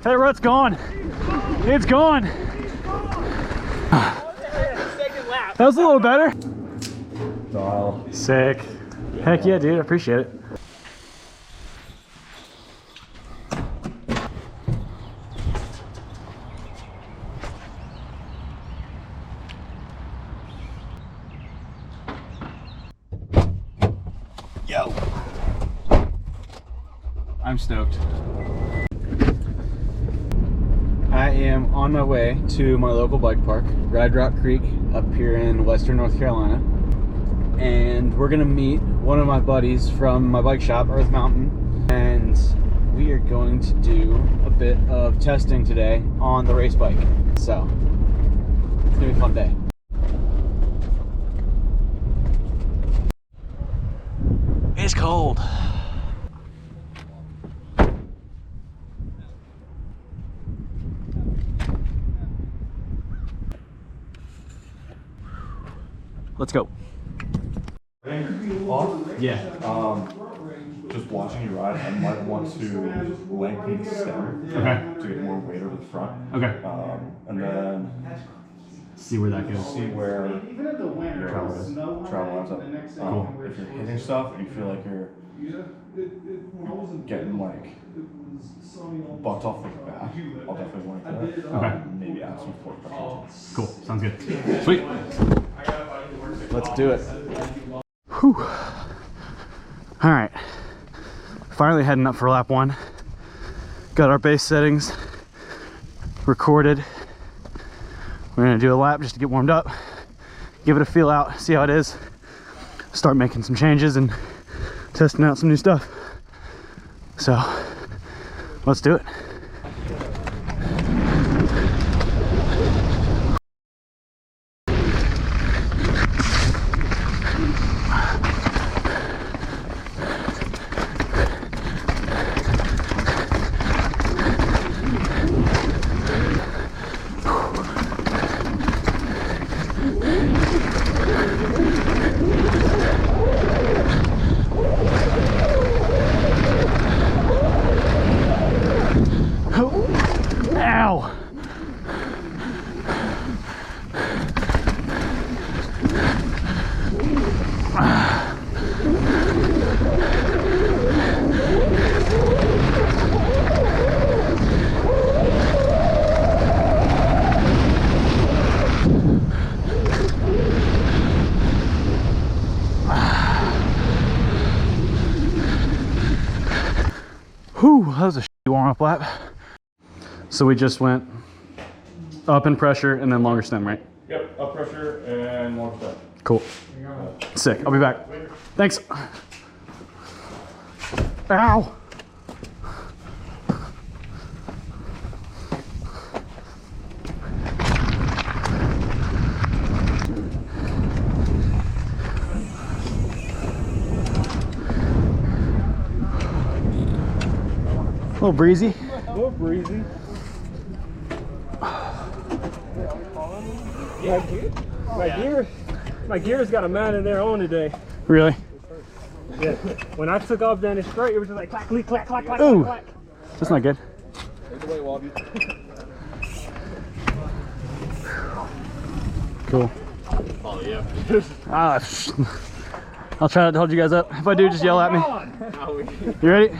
That rut's gone. It's gone. That was a little better. Dial. Sick. Heck yeah, dude. I appreciate it. Yo. I'm stoked. I am on my way to my local bike park, Red Rock Creek, up here in western North Carolina. And we're gonna meet one of my buddies from my bike shop, Earth Mountain, and we are going to do a bit of testing today on the race bike. So it's gonna be a fun day. It's cold. Let's go. Off? Yeah. Just watching you ride, I might want to lengthen the stem to get more weight over the front. Okay. And then See where that goes. see where your travel ends up. If you're hitting stuff and you feel like you're getting like bucked off the back, I'll definitely lengthen it. Okay. Maybe add some fork pressure. Cool. Sounds good. Sweet. Let's do it. Whew. All right. Finally heading up for lap 1. Got our base settings recorded. We're gonna do a lap just to get warmed up, give it a feel out, see how it is, start making some changes and testing out some new stuff. So let's do it. Ow! Whew, that was a shitty warm-up lap. So we just went up in pressure and then longer stem, right? Yep, up pressure and long step. Cool. Sick. I'll be back. Thanks. Ow! A little breezy. A little breezy. My gear's got a man in their own today. Really? Yeah. When I took off down the straight, it was just like clack, clack, clack, clack, clack, Ooh. clack. That's not good. Cool. Oh yeah. I'll try not to hold you guys up. If I do, just yell at me. You ready?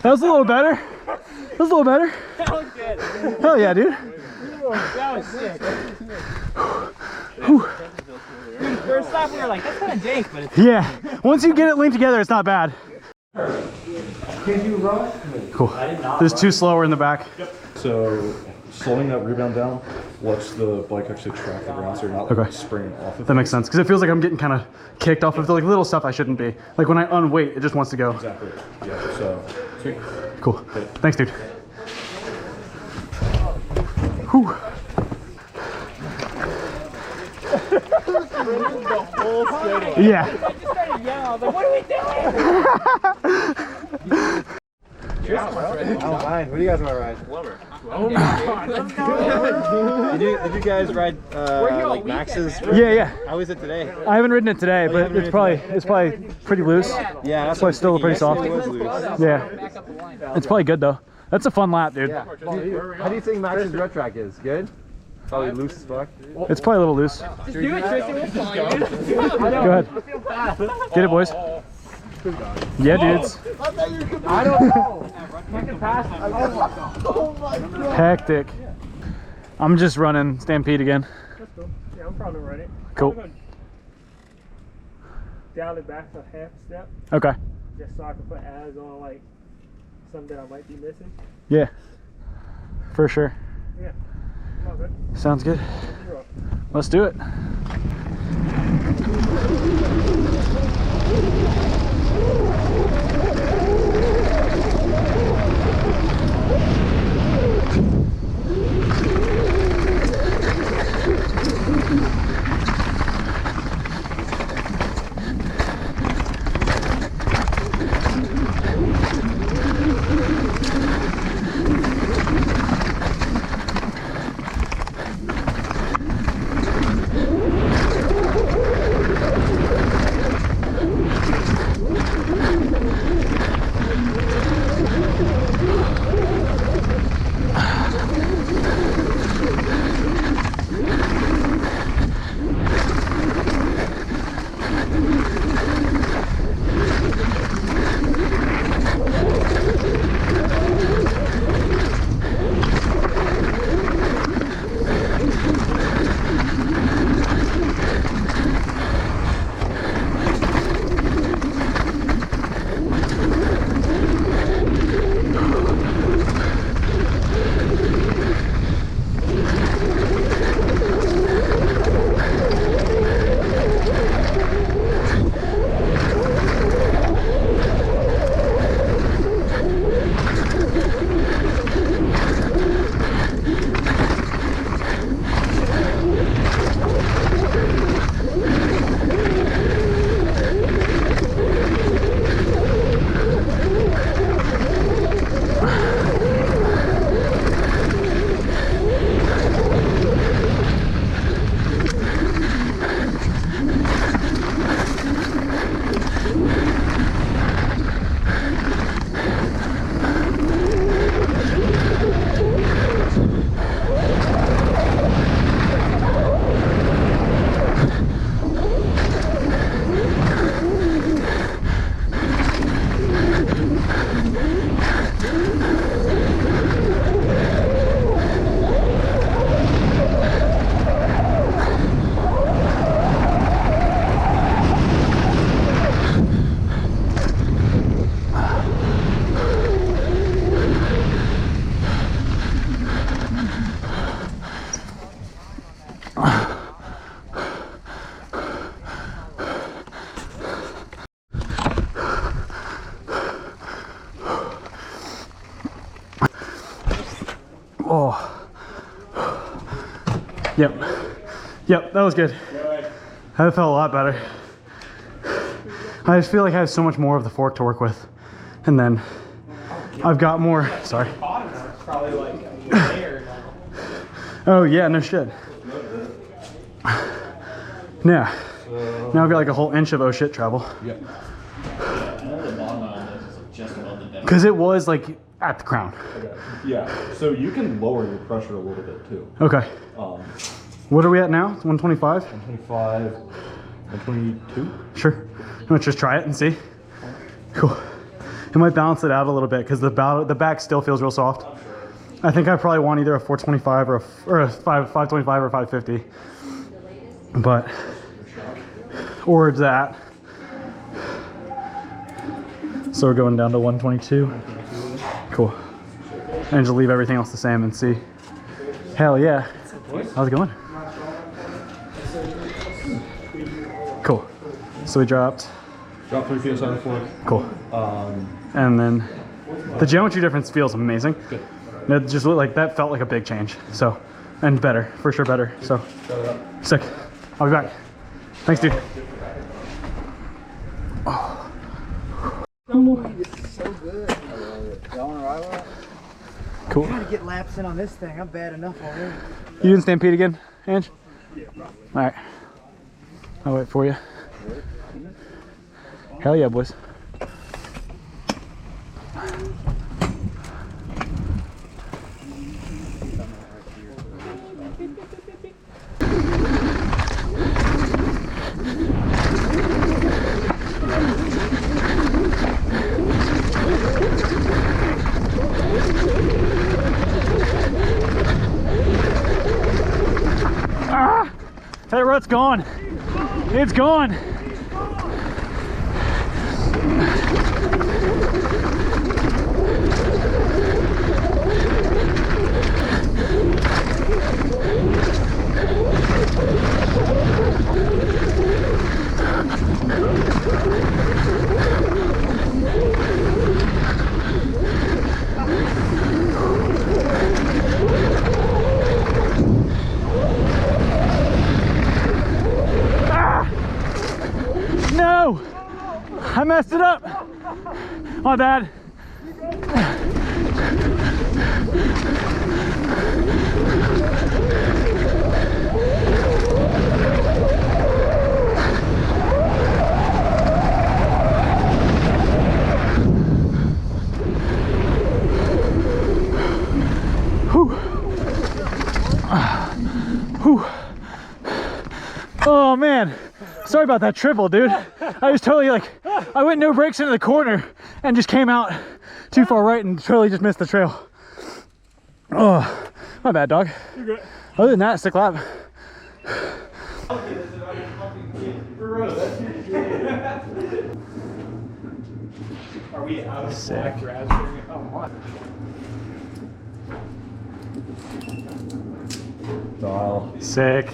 That was a little better. That was a little better. That was good. Hell yeah, dude. That was sick. Dude, first off, we were like, that's kind of jank, but it's... Yeah. Once you get it linked together, it's not bad. Can you run? Cool. There's two slower in the back. So slowing that rebound down lets the bike actually track the ground so you're not like springing off of That makes sense, because it feels like I'm getting kind of kicked off of the like little stuff I shouldn't be. Like when I unweight, it just wants to go. Exactly. Yeah, so sweet. Cool. Thanks, dude. Whew. Yeah. I just started yelling, I was like, what are we doing? I don't mind. What do you guys want to ride? Oh my god, let's go. Did you guys ride like Maxxis? Yeah. How is it today? I haven't ridden it today, but it's probably pretty loose. Yeah, that's probably still pretty soft. It was loose. Yeah. It's probably good though. That's a fun lap, dude. Yeah. How do you think Maxxis road track is? Good? Probably loose as fuck. It's probably a little loose. Just do it, Tristan, we're fine. Go ahead. Get it, boys. Yeah, dudes. I don't know. Fucking pass. Oh my god. Hectic. I'm just running Stampede again. Let's go. Yeah, I'm probably running. Cool. Dial it back to half step, Okay. just so I can put ads on like something that I might be missing. Yeah. For sure. Yeah. Come on, good. Sounds good. Let's do it. Oh. Yep, that was good. That felt a lot better. I just feel like I have so much more of the fork to work with. And then I've got more, sorry. Oh yeah, no shit. Yeah. Now I've got like a whole inch of oh shit travel. Yep. Because it was like at the crown. Okay. Yeah. So you can lower your pressure a little bit too. Okay. What are we at now? 125? 125, 122. Sure. Let's just try it and see. Cool. It might balance it out a little bit because the back still feels real soft. I think I probably want either a 425 or a 525 or 550, but or that. So we're going down to 122. Cool. And just leave everything else the same and see. Hell yeah. How's it going? Cool. So we dropped 3 PSI on the floor. Cool. And then the geometry difference feels amazing. Good. It just looked like that felt like a big change. So, and better, for sure better. So, sick. I'll be back. Thanks, dude. Oh. This is so good. I love it. Y'all want to ride with it? Cool. I'm trying to get laps in on this thing. I'm bad enough already. You didn't Stampede again, Ange? Yeah, probably. All right. I'll wait for you. Hell yeah, boys. Ah! That rut's gone. It's gone. No! I messed it up. My bad. Whew. Whew. Oh man. Sorry about that triple, dude. I was totally like, I went no brakes into the corner and just came out too far right and totally just missed the trail. Oh, my bad, dog. You're good. Other than that, sick lap. Are we out of Sick. black raspberry? Oh, what? Dial. Sick.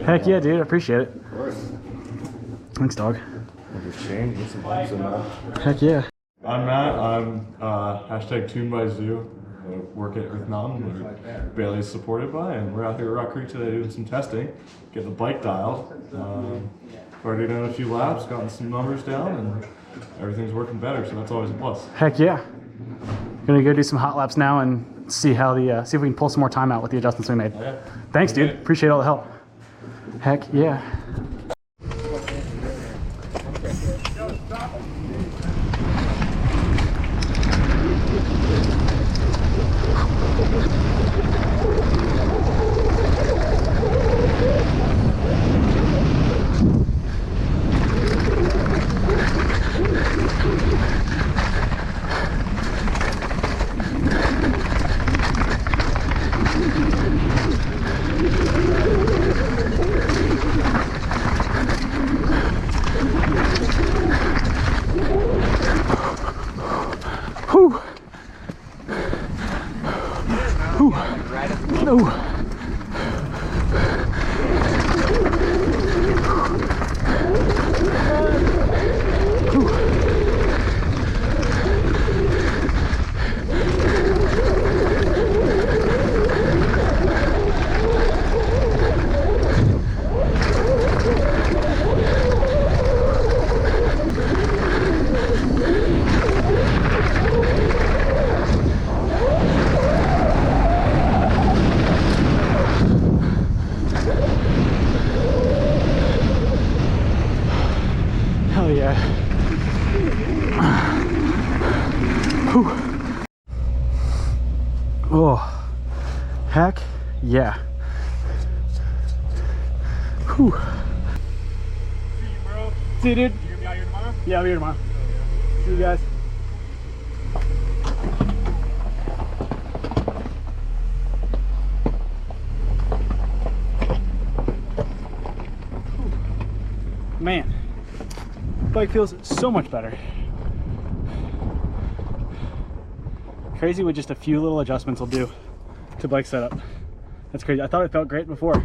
Heck yeah, dude. I appreciate it. Of course. Thanks, dog. We'll just change. Get some bumps in there. Heck yeah. I'm Matt. I'm hashtag tuned by Zoo. I work at Earth Mountain, where Bailey is supported by, and we're out here at Rock Creek today doing some testing, getting the bike dialed. Already done a few laps, gotten some numbers down, and everything's working better, so that's always a plus. Heck yeah. Gonna go do some hot laps now and see how the see if we can pull some more time out with the adjustments we made. Yeah. Thanks, dude. Appreciate all the help. Heck yeah. Whew. Whew. No. Hell yeah. Whew. Oh, heck yeah. Whew. See you, bro. See you, dude. You gonna be out here tomorrow? Yeah, I'll be here tomorrow. See you guys. Man, bike feels so much better. Crazy what just a few little adjustments will do to bike setup. That's crazy. I thought it felt great before,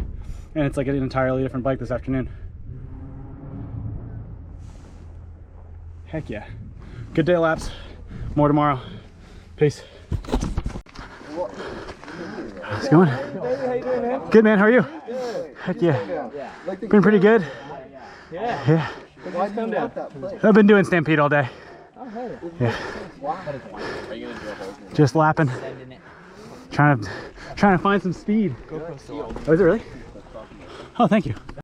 and it's like an entirely different bike this afternoon. Heck yeah. Good day laps. More tomorrow. Peace. How's it going? Good, man. How are you? Heck yeah. Been pretty good. Yeah. I've been doing Stampede all day. Yeah. Just lapping. Trying to find some speed. Oh, is it really? Oh, thank you.